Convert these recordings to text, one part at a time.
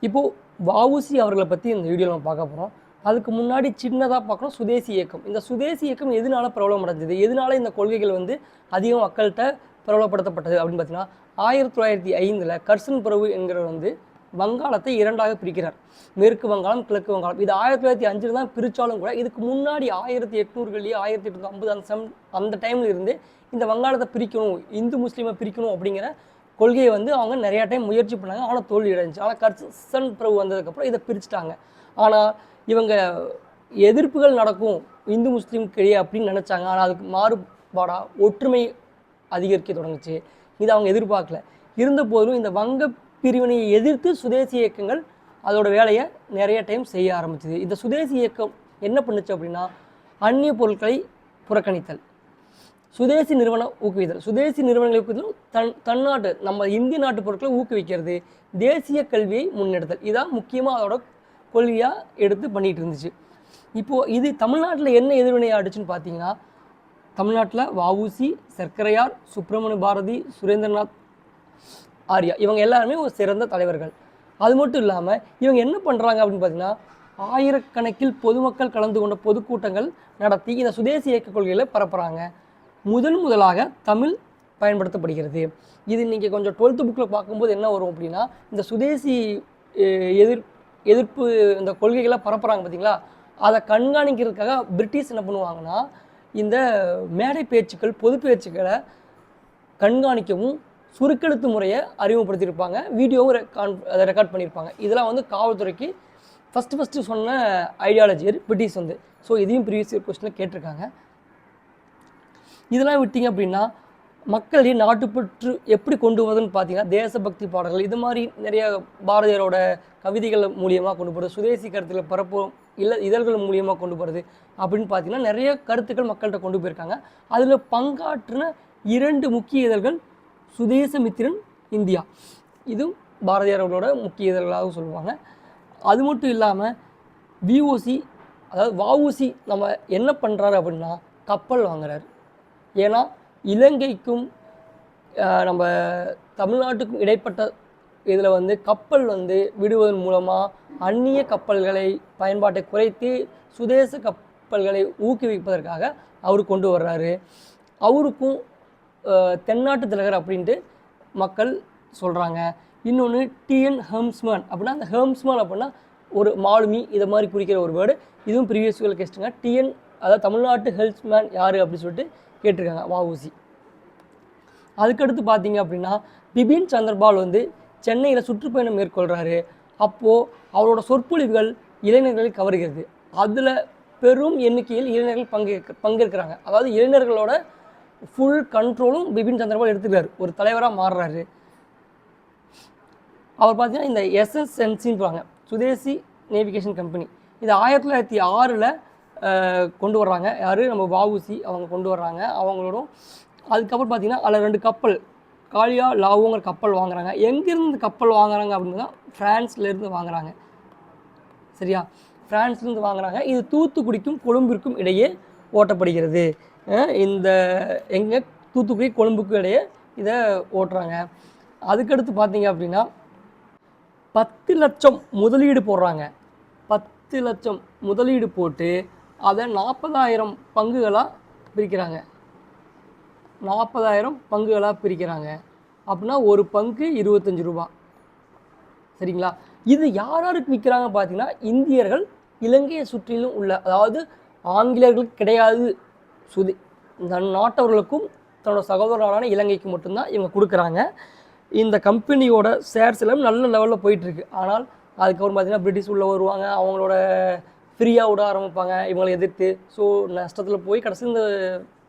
இப்போது வஉசி அவர்களை பற்றி இந்த வீடியோவில் நம்ம பார்க்க போகிறோம். அதுக்கு முன்னாடி சின்னதாக பார்க்கணும் சுதேசி இயக்கம். இந்த சுதேசி இயக்கம் எதனால பிரபலம் அடைஞ்சது, எதனால இந்த கொள்கைகள் வந்து அதிகம் மக்கள்கிட்ட பிரபலப்படுத்தப்பட்டது அப்படின்னு பார்த்தீங்கன்னா, 1905 கர்சன் பிரபு என்கிறவர் வந்து வங்காளத்தை இரண்டாக பிரிக்கிறார். மேற்கு வங்காளம், கிழக்கு வங்காளம். இது 1905 தான் பிரித்தாலும் கூட இதுக்கு முன்னாடி 1800 1850 அந்த டைமில் இருந்து இந்த வங்காளத்தை பிரிக்கணும், இந்து முஸ்லீமை பிரிக்கணும் அப்படிங்கிற கொள்கையை வந்து அவங்க நிறையா டைம் முயற்சி பண்ணாங்க. ஆனால் தோல்வி அடைஞ்சிச்சு. ஆனால் கர்சன் பிரபு வந்ததுக்கப்புறம் இதை பிரிச்சுட்டாங்க. ஆனால் இவங்க எதிர்ப்புகள் நடக்கும் இந்து முஸ்லீமுக்கு இடையே அப்படின்னு நினச்சாங்க. ஆனால் அதுக்கு மாறுபாடாக ஒற்றுமை அதிகரிக்க தொடங்குச்சு. இதை அவங்க எதிர்பார்க்கல. இருந்த போதிலும் இந்த வங்க பிரிவினையை எதிர்த்து சுதேசி இயக்கங்கள் அதோட வேலையை நிறைய டைம் செய்ய ஆரம்பிச்சுது. இந்த சுதேசி இயக்கம் என்ன பண்ணுச்சு அப்படின்னா, அந்நிய பொருட்களை புறக்கணித்தல், சுதேசி நிறுவனம் ஊக்குவித்தல், சுதேசி நிறுவனங்களை ஊக்குவித்தல், தன்னாட்டு நம்ம இந்திய நாட்டு பொருட்களை ஊக்குவிக்கிறது, தேசிய கல்வியை முன்னெடுத்தல். இதான் முக்கியமாக அதோட கொள்கையாக எடுத்து பண்ணிகிட்டு இருந்துச்சு. இப்போது இது தமிழ்நாட்டில் என்ன எதிர்வினை ஆடுச்சுன்னு பார்த்தீங்கன்னா, தமிழ்நாட்டில் வஉசி, சர்க்கரையார், சுப்பிரமணிய பாரதி, சுரேந்திரநாத் ஆர்யா இவங்க எல்லாருமே ஒரு சிறந்த தலைவர்கள். அது மட்டும் இல்லாமல் இவங்க என்ன பண்ணுறாங்க அப்படின்னு பார்த்தீங்கன்னா, ஆயிரக்கணக்கில் பொதுமக்கள் கலந்து கொண்ட பொதுக்கூட்டங்கள் நடத்தி இந்த சுதேசி இயக்க கொள்கைகளை பரப்புகிறாங்க. முதலாக தமிழ் பயன்படுத்தப்படுகிறது. இது நீங்கள் கொஞ்சம் 12th புக்கில் பார்க்கும்போது என்ன வரும் அப்படின்னா, இந்த சுதேசி எதிர்ப்பு இந்த கொள்கைகளை பரப்புகிறாங்க பார்த்தீங்களா, அதை கண்காணிக்கிறதுக்காக பிரிட்டிஷ் என்ன பண்ணுவாங்கன்னா, இந்த மேடை பேச்சுக்கள், பொது பேச்சுக்களை கண்காணிக்கவும் சுருக்கெழுத்து முறையை அறிமுகப்படுத்தியிருப்பாங்க. வீடியோவும் ரெக்கார்ட் பண்ணியிருப்பாங்க. இதெல்லாம் வந்து காவல்துறைக்கு ஃபஸ்ட்டு சொன்ன ஐடியாலஜி பிரிட்டிஷ் வந்து. ஸோ இதையும் ப்ரீவியஸ் இயர் கொஸ்டினில் கேட்டிருக்காங்க. இதெல்லாம் விட்டிங்க அப்படின்னா மக்களிடையே நாட்டுப்பற்று எப்படி கொண்டு வருதுன்னு பார்த்தீங்கன்னா, தேசபக்தி பாடல்கள் இது மாதிரி நிறைய பாரதியாரோட கவிதைகள் மூலியமாக கொண்டு போகிறது, சுதேசி கருத்துக்களை பரப்பும் இதழ்கள் மூலியமாக கொண்டு போகிறது அப்படின்னு பார்த்தீங்கன்னா நிறைய கருத்துக்கள் மக்கள்கிட்ட கொண்டு போயிருக்காங்க. அதில் பங்காற்றின 2 முக்கிய இதழ்கள் சுதேசமித்திரன் இந்தியா, இதுவும் பாரதியாரோட முக்கிய இதழ்களாக சொல்லுவாங்க. அது மட்டும் இல்லாமல் விஓசி அதாவது வஉசி நம்ம என்ன பண்ணுறாரு அப்படின்னா, கப்பல் வாங்குறாரு. ஏன்னா இலங்கைக்கும் நம்ம தமிழ்நாட்டுக்கும் இடைப்பட்ட இதில் வந்து கப்பல் வந்து விடுவதன் மூலமாக அந்நிய கப்பல்களை பயன்பாட்டை குறைத்து சுதேச கப்பல்களை ஊக்குவிப்பதற்காக அவர் கொண்டு வர்றாரு. அவருக்கும் தென்னாட்டு திலகர் அப்படின்ட்டு மக்கள் சொல்கிறாங்க. இன்னொன்று டிஎன் ஹெர்ம்ஸ்மேன் அப்படின்னா, அந்த ஹெர்ம்ஸ்மேன் அப்படின்னா ஒரு மாலுமி இதை மாதிரி குறிக்கிற ஒரு வேர்டு. இதுவும் ப்ரீவியஸ் இயர் கேஸ்ட்டுங்க. டிஎன் அதாவது தமிழ்நாட்டு ஹெல்ப்ஸ்மேன் யார் அப்படின்னு சொல்லிட்டு கேட்டிருக்காங்க வஉசி. அதுக்கடுத்து பார்த்தீங்க அப்படின்னா, பிபின் சந்திரபால் வந்து சென்னையில் சுற்றுப்பயணம் மேற்கொள்கிறாரு. அப்போது அவரோட சொற்பொழிவுகள் இளைஞர்களை கவர்கிறது. அதில் பெரும் எண்ணிக்கையில் இளைஞர்கள் பங்கேற்கிறாங்க. அதாவது இளைஞர்களோட ஃபுல் கண்ட்ரோலும் பிபின் சந்திரபால் எடுத்துக்கிறார். ஒரு தலைவராக மாறுறாரு. அவர் பார்த்தீங்கன்னா இந்த எஸ்எஸ்என்சின்னு சொல்லுவாங்க, சுதேசி நேவிகேஷன் கம்பெனி. இது 1906 கொண்டு வர்றாங்க. யார்? நம்ம வஉசி அவங்க கொண்டு வர்றாங்க. அவங்களோட அதுக்கப்புறம் பார்த்தீங்கன்னா அதில் 2 கப்பல் காலியா லாவோங்கிற கப்பல் வாங்குறாங்க. எங்கேருந்து கப்பல் வாங்குறாங்க அப்படின்னா, ஃப்ரான்ஸ்லேருந்து வாங்குறாங்க. சரியா? ஃப்ரான்ஸ்லேருந்து வாங்குறாங்க. இது தூத்துக்குடிக்கும் கொழும்பிற்கும் இடையே ஓட்டப்படுகிறது. இந்த எங்கே தூத்துக்குடி கொழும்புக்கும் இடையே இதை ஓட்டுறாங்க. அதுக்கடுத்து பார்த்தீங்க அப்படின்னா 10 லட்சம் முதலீடு போடுறாங்க. 10 லட்சம் முதலீடு போட்டு அதை 40,000 பங்குகளாக பிரிக்கிறாங்க. 40,000 பங்குகளாக பிரிக்கிறாங்க. அப்படின்னா ஒரு பங்கு 25 ரூபா. சரிங்களா? இது யாருக்கு விற்கிறாங்க பார்த்தீங்கன்னா, இந்தியர்கள் இலங்கையை சுற்றிலும் உள்ள, அதாவது ஆங்கிலேயர்களுக்கு கிடையாது, நாட்டவர்களுக்கும் தன்னோட சகோதரனான இலங்கைக்கு மட்டும்தான் இவங்க கொடுக்குறாங்க. இந்த கம்பெனியோட ஷேர்ஸ் எல்லாம் நல்ல லெவலில் போயிட்டுருக்கு. ஆனால் அதுக்கப்புறம் பார்த்தீங்கன்னா பிரிட்டிஷ் உள்ளே வருவாங்க. அவங்களோட ஃப்ரீயாக விட ஆரம்பிப்பாங்க இவங்களை எதிர்த்து. ஸோ நஷ்டத்தில் போய் கடைசி இந்த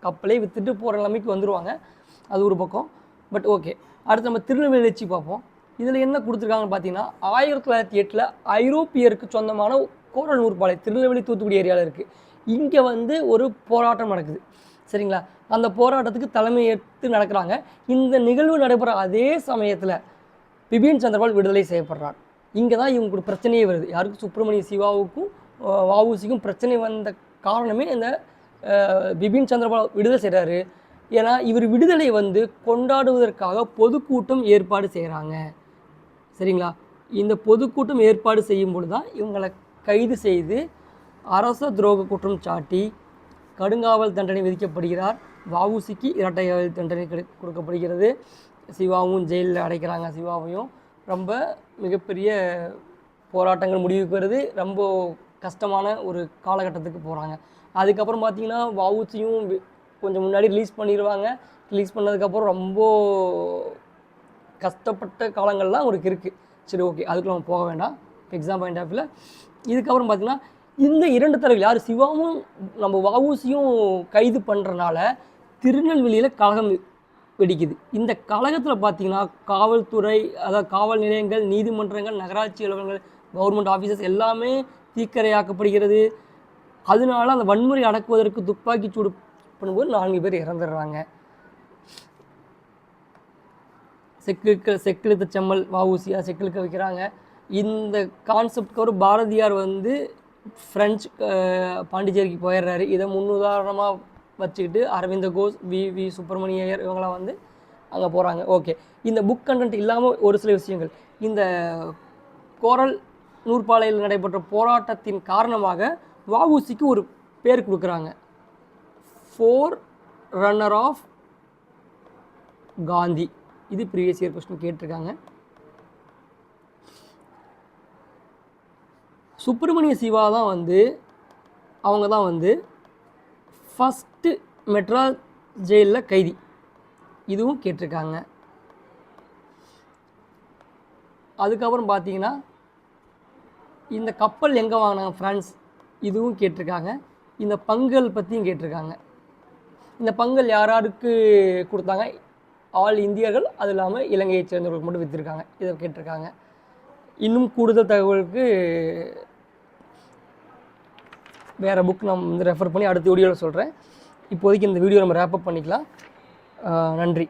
கப்பலே விற்றுட்டு போகிற நிலைமைக்கு வந்துடுவாங்க. அது ஒரு பக்கம். பட் ஓகே, அடுத்து நம்ம திருநெல்வேலி வச்சு பார்ப்போம். இதில் என்ன கொடுத்துருக்காங்கன்னு பார்த்தீங்கன்னா, 1908 ஐரோப்பியருக்கு சொந்தமான கோரல் நூற்பாலை திருநெல்வேலி தூத்துக்குடி ஏரியாவில் இருக்குது. இங்கே வந்து ஒரு போராட்டம் நடக்குது. சரிங்களா? அந்த போராட்டத்துக்கு தலைமை ஏற்று நடக்கிறாங்க. இந்த நிகழ்வு நடைபெற அதே சமயத்தில் பிபின் சந்திரபால் விடுதலை செய்யப்படுறார். இங்கே தான் இவங்களுக்கு பிரச்சனையே வருது. யாருக்கும் சுப்பிரமணிய சிவாவுக்கும் வஉசிக்கும் பிரச்சனை வந்த காரணமே இந்த பிபின் சந்திரபால் விடுதலை செய்கிறாரு. ஏன்னா இவர் விடுதலை வந்து கொண்டாடுவதற்காக பொதுக்கூட்டம் ஏற்பாடு செய்கிறாங்க. சரிங்களா? இந்த பொதுக்கூட்டம் ஏற்பாடு செய்யும் பொழுது தான் இவங்களை கைது செய்து அரச துரோக குற்றம் சாட்டி கடுங்காவல் தண்டனை விதிக்கப்படுகிறார். வஉசிக்கு இரட்டை தண்டனை கொடுக்கப்படுகிறது. சிவாவும் ஜெயிலில் அடைக்கிறாங்க. சிவாவையும் ரொம்ப மிகப்பெரிய போராட்டங்கள் முடிவுக்கு வருது. ரொம்ப கஷ்டமான ஒரு காலகட்டத்துக்கு போகிறாங்க. அதுக்கப்புறம் பார்த்திங்கன்னா வஉசியும் கொஞ்சம் முன்னாடி ரிலீஸ் பண்ணிடுவாங்க. ரிலீஸ் பண்ணதுக்கப்புறம் ரொம்ப கஷ்டப்பட்ட காலங்கள்லாம் அவருக்கு இருக்குது. சரி, ஓகே, அதுக்கு நம்ம போக வேண்டாம். எக்ஸாம் பாயிண்ட் ஆஃப் வியூவில் இதுக்கப்புறம் பார்த்திங்கன்னா இந்த 2 தலைவர்கள் யார் சிவாவும் நம்ம வஉசியும் கைது பண்ணுறனால திருநெல்வேலியில் கழகம் வெடிக்குது. இந்த கழகத்தில் பார்த்திங்கன்னா காவல்துறை, அதாவது காவல் நிலையங்கள், நீதிமன்றங்கள், நகராட்சி அலுவலகங்கள், கவர்மெண்ட் ஆஃபீஸர்ஸ் எல்லாமே தீக்கிரையாக்கப்படுகிறது. அதனால அந்த வன்முறை அடக்குவதற்கு துப்பாக்கி சூடு பண்ணும்போது 4 பேர் இறந்துடுறாங்க. செக்கிழுத்த செம்மல் வஉசியாக செக்கிழுக்க வைக்கிறாங்க. இந்த கான்செப்டுக்கு ஒரு பாரதியார் வந்து ஃப்ரெஞ்சு பாண்டிச்சேரிக்கு போயிடுறாரு. இதை முன்னுதாரணமாக வச்சுக்கிட்டு அரவிந்த கோஷ், வி சுப்பிரமணிய ஐயர் இவங்களாம் வந்து அங்கே போகிறாங்க. ஓகே, இந்த புக் கண்டென்ட் இல்லாமல் ஒரு சில விஷயங்கள், இந்த கோரல் நூற்பாலையில் நடைபெற்ற போராட்டத்தின் காரணமாக வஉசிக்கு ஒரு பேர் கொடுக்குறாங்க, ஃபோர் ரன்னர் ஆஃப் காந்தி. இது ப்ரீவியஸ் இயர் கொஸ்டின் கேட்டிருக்காங்க. சுப்பிரமணிய சிவா தான் வந்து அவங்க தான் வந்து ஃபஸ்ட்டு மெட்ராஸ் ஜெயிலில் கைதி. இதுவும் கேட்டிருக்காங்க. அதுக்கப்புறம் பார்த்தீங்கன்னா இந்த கப்பல் எங்கே வாங்கினாங்க, ஃப்ரான்ஸ், இதுவும் கேட்டிருக்காங்க. இந்த பங்குகள் பற்றியும் கேட்டிருக்காங்க. இந்த பங்குகள் யாராருக்கு கொடுத்தாங்க, ஆல் இந்தியர்கள், அது இல்லாமல் இலங்கையை சேர்ந்தவர்களுக்கு மட்டும் விற்றுருக்காங்க. இதை கேட்டிருக்காங்க. இன்னும் கூடுதல் தகவலுக்கு வேறு புக் நான் வந்து ரெஃபர் பண்ணி அடுத்த வீடியோவில் சொல்கிறேன். இப்போதைக்கு இந்த வீடியோ நம்ம ரேப்பப் பண்ணிக்கலாம். நன்றி.